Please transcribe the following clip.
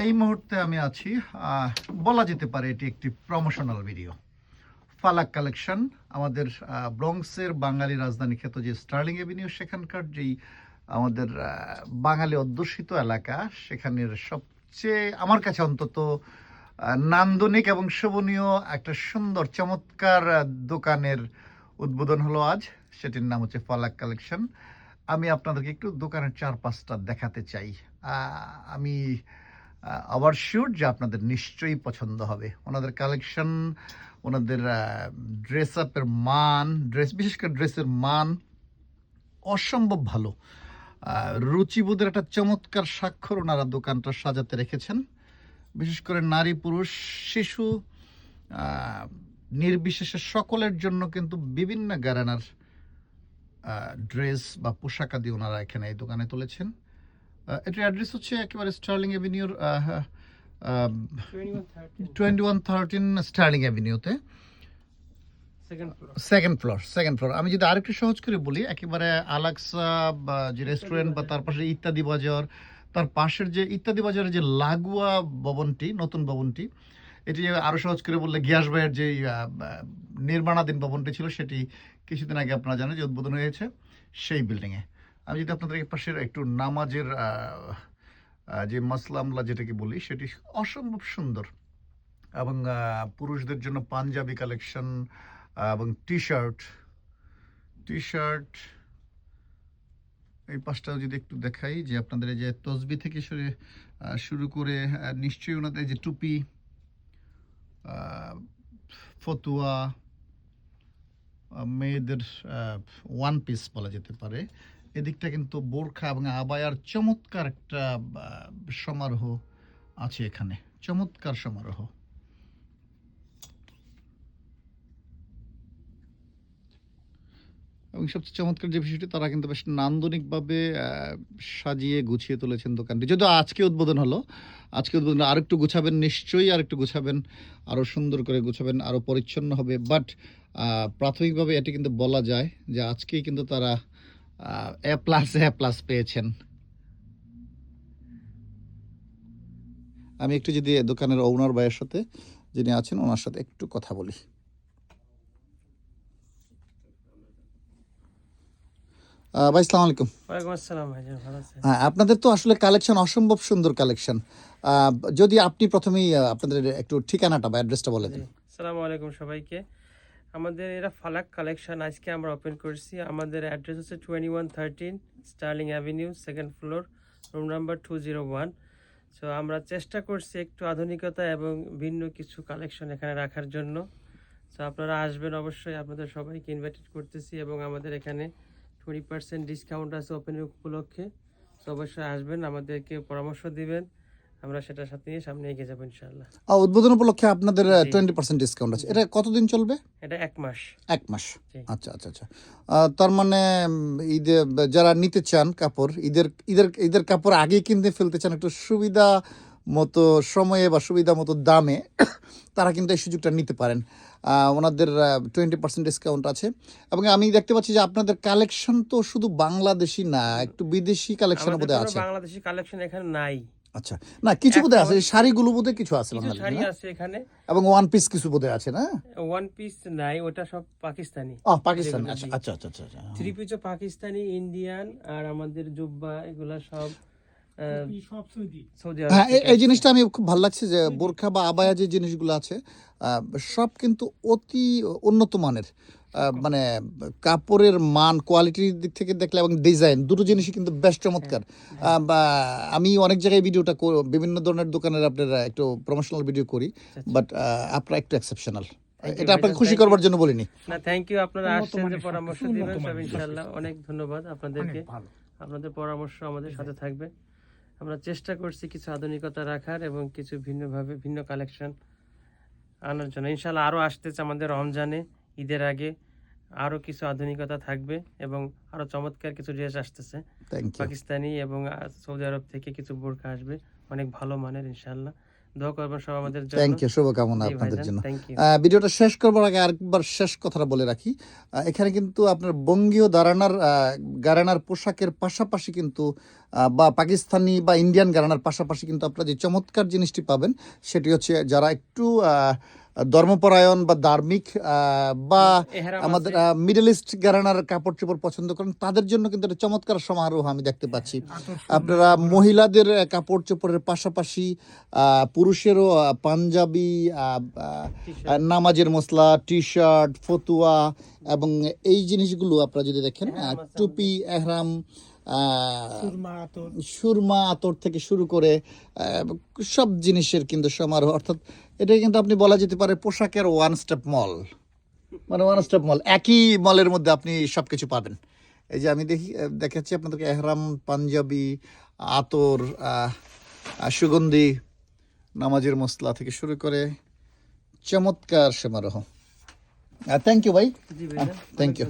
এই মুহূর্তে আমি আছি, বলা যেতে পারে এটি একটি প্রমোশনাল ভিডিও। ফালাক কালেকশন আমাদের ব্রঙ্কসের বাঙালি রাজধানী খ্যাত যে স্টার্লিং এভিনিউ, সেখানকার যেই আমাদের বাঙালি অধ্যুষিত এলাকা, সেখানের সবচেয়ে আমার কাছে অন্তত নান্দনিক এবং শোভনীয় একটা সুন্দর চমৎকার দোকানের উদ্বোধন হলো আজ। সেটির নাম হচ্ছে ফালাক কালেকশন। আমি আপনাদেরকে একটু দোকানের 4-5টা দেখাতে চাই। আমি আবার শিওর যে আপনাদের নিশ্চয়ই পছন্দ হবে। ওনাদের কালেকশন, ওনাদের ড্রেস আপের মান, বিশেষ করে ড্রেসের মান অসম্ভব ভালো। রুচিবোধের একটা চমৎকার স্বাক্ষর ওনারা দোকানটা সাজাতে রেখেছেন। বিশেষ করে নারী পুরুষ শিশু নির্বিশেষে সকলের জন্য কিন্তু বিভিন্ন ঘরানার ড্রেস বা পোশাকাদি ওনারা এখানে এই দোকানে তুলেছেন। এটার অ্যাড্রেস হচ্ছে একেবারে স্টার্লিং এভিনিউর 2113 স্টার্লিং এভিনিউতে, সেকেন্ড ফ্লোর। আমি যদি আরেকটু সহজ করে বলি, একেবারে আলাক্সা বা যে রেস্টুরেন্ট বা তার পাশে ইত্যাদি বাজার, তার পাশের যে ইত্যাদি বাজারের যে লাগোয়া ভবনটি, নতুন ভবনটি, এটি আরও সহজ করে বললে গিয়াস ভাইয়ের যে নির্মাণাধীন ভবনটি ছিল, সেটি কিছুদিন আগে আপনারা জানেন যে উদ্বোধন হয়েছে সেই বিল্ডিংয়ে। আমি যদি আপনাদের এই পাশের একটু নামাজের যে মাসলা আমলা যেটাকে বলি, সেটি অসম্ভব সুন্দর। এবং পুরুষদের জন্য পাঞ্জাবি কালেকশন এবং টি শার্ট এই পাশটাও যদি একটু দেখাই, যে আপনাদের এই যে তসবি থেকে শুরু করে নিশ্চয়ই ওনাদের যে টুপি, ফতুয়া, মেয়েদের ওয়ান পিস বলা যেতে পারে, এদিকটা কিন্তু বোরখা এবং আবায়ার চমৎকার একটা সমারোহ আছে এখানে, চমৎকার সমারোহ। এবং সবচেয়ে চমৎকার যে বিষয়টি, তারা কিন্তু বেশ নান্দনিকভাবে সাজিয়ে গুছিয়ে তুলেছেন দোকানটি। যদিও আজকে উদ্বোধন হলো, আরেকটু গুছাবেন, নিশ্চয়ই আরেকটু গুছাবেন, আরও সুন্দর করে গুছাবেন, আরও পরিচ্ছন্ন হবে। বাট প্রাথমিকভাবে এটি কিন্তু বলা যায় যে আজকেই কিন্তু তারা এ প্লাস পেয়েছেন। আমি একটু যদি দোকানের ওনার ভাইয়ের সাথে, যিনি আছেন, ওনার সাথে একটু কথা বলি। ভাই আসসালামু আলাইকুম। ওয়ালাইকুম আসসালাম ভাইজান, ভালো আছেন? আপনাদের তো আসলে কালেকশন অসম্ভব সুন্দর কালেকশন। যদি আপনি প্রথমেই আপনাদের একটু ঠিকানাটা বা অ্যাড্রেসটা বলে দেন। আসসালামু আলাইকুম সবাইকে। আমাদের এরা ফালাক কালেকশন আজকে আমরা ওপেন করছি। আমাদের অ্যাড্রেস হচ্ছে 2113 sterling avenue, second floor, room number 201। So আমরা চেষ্টা করছি একটু আধুনিকতা এবং ভিন্ন কিছু কালেকশন এখানে রাখার জন্য। সো আপনারা আসবেন, অবশ্যই আপনাদের সবাইকে ইনভাইটেড করতেছি। এবং আমাদের এখানে 20% ডিসকাউন্ট আছে ওপেনিং উপলক্ষে। তো অবশ্যই আসবেন, আমাদেরকে পরামর্শ দিবেন, আমরা সেটার সাথে নিয়ে সামনে এগিয়ে যাবো ইনশাআল্লাহ। উদ্বোধন উপলক্ষে আপনাদের 20% ডিসকাউন্ট আছে। এটা কতদিন চলবে? এটা 1 মাস। 1 মাস। আচ্ছা। তার মানে ঈদে যারা নিতে চান কাপড়, ঈদের কাপড় আগেই কিনতে ফেলতে চান একটু সুবিধা মতো সময়ে বা সুবিধা মতো দামে, তারা কিন্তু এই সুযোগটা নিতে পারেন। ওনাদের 20% ডিসকাউন্ট আছে। এবং আমি দেখতে পাচ্ছি যে আপনাদের কালেকশন তো শুধু বাংলাদেশি না, একটু বিদেশি কালেকশন বোধহয় আছে। বাংলাদেশি কালেকশন এখানে নাই। আচ্ছা, না কিছু বোধহয় আছে, শাড়িগুলো বোধহয় কিছু আছে বাংলাদেশি, শাড়ি আছে এখানে, এবং ওয়ান পিস কিছু বোধহয় আছে না? ওয়ান পিস নাই, ওটা সব পাকিস্তানি। পাকিস্তানি। আচ্ছা। থ্রি পিসও পাকিস্তানি, ইন্ডিয়ান, আর আমাদের জুব্বা এগুলা সব সৌদি আরব। হ্যাঁ, এই জিনিসটা আমি খুব ভালো লাগছে যে বোরখা বা আবায়া যে জিনিসগুলো আছে সব কিন্তু অতি উন্নত মানের। মানে কাপড়ের মান, কোয়ালিটির দিক থেকে দেখলে এবং ডিজাইন, দুটো জিনিসই কিন্তু বেশ চমৎকার। বা আমি অনেক জায়গায় ভিডিওটা বিভিন্ন ধরনের দোকানের আপনারা একটু প্রমোশনাল ভিডিও করি, বাট আপনারা একটু এক্সেপশনাল। এটা আপনাকে খুশি করবার জন্য বলিনি। না, থ্যাংক ইউ, আপনারা আসছেন, যে পরামর্শ দিবেন সব ইনশাআল্লাহ। অনেক ধন্যবাদ আপনাদেরকে, আপনাদের পরামর্শ আমাদের সাথে থাকবে। আমরা চেষ্টা করছি কিছু আধুনিকতা রাখার এবং কিছু ভিন্ন কালেকশন আনার জন্য। ইনশাআল্লাহ আরও আসতেছে আমাদের রমজানে, ঈদের আগে আরও কিছু আধুনিকতা থাকবে এবং আরও চমৎকার কিছু ড্রেস আসতেছে পাকিস্তানি এবং সৌদি আরব থেকে কিছু বোরকা আসবে, অনেক ভালো মানের ইনশাআল্লাহ। দোয়া করবেন সব আমাদের জন্য। থ্যাংক ইউ, শুভকামনা জি আপনাদের ভাইজান, জন্য। Thank you. ভিডিওটা শেষ করবার আগে আরেকবার শেষ কথাটা বলে রাখি, এখানে কিন্তু আপনার বঙ্গীয় ঘরানার পোশাকের পাশাপাশি কিন্তু বা পাকিস্তানি বা ইন্ডিয়ান ঘরানার পাশাপাশি কিন্তু আপনারা যে চমৎকার জিনিসটি পাবেন সেটি হচ্ছে যারা একটু ধর্মপরায়ণ বা ধার্মিক বা এহরাম আমাদের আছে। মিডল ইস্ট ঘরানার কাপড় চোপড় পছন্দ করেন তাদের জন্য কিন্তু একটা চমৎকার সমারোহ আমি দেখতে পাচ্ছি। আপনারা মহিলাদের কাপড় চোপড়ের পাশাপাশি পুরুষেরও পাঞ্জাবি, নামাজের মসলা, টি শার্ট, ফতুয়া এবং এই জিনিসগুলো আপনারা যদি দেখেন, টুপি, এহরাম, সুরমা, আতর থেকে শুরু করে সব জিনিসের কিন্তু সমারোহ, অর্থাৎ এটা কিন্তু আপনি বলা যেতে পারে পোশাকের ওয়ান স্টেপ মল, মানে ওয়ান স্টেপ মল, একই মলের মধ্যে আপনি সবকিছু পাবেন। এই যে আমি দেখাচ্ছি আপনাদেরকে এহরাম, পাঞ্জাবি, আতর, সুগন্ধি, নামাজের মসলা থেকে শুরু করে চমৎকার সমারোহ। থ্যাংক ইউ ভাই, জি ভাইজান, থ্যাংক ইউ।